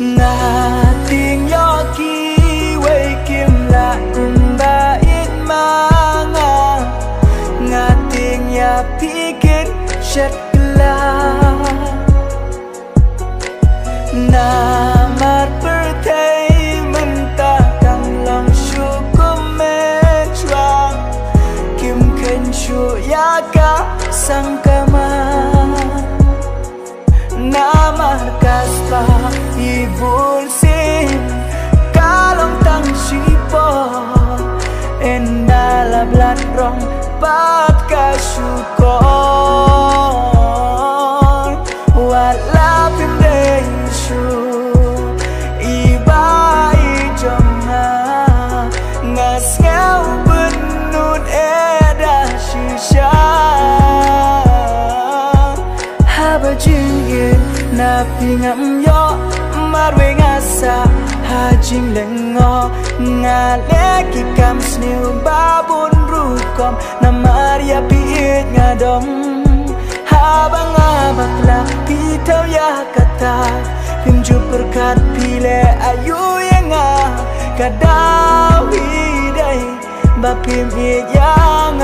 Nga ting yoki way kim la kumba it manga Nga ting ya pikir shat kala Na mar pertai mentah kang long syukum mencuang Kim kencu ya ka sangkama Namar kaspa ibulsin kalong tang sipo endala blat rong pat kasyukon wala pimdeisyu iba ijonga ngas ngau benun eda shisha haba jingin na pingam yo marwe ngasa hajing lengo ngaleki kam sniu babun rukom na maria piit ngadong habang abakla pitaw ya kata pinju perkat pile ayu yang kadawi day bapim it yang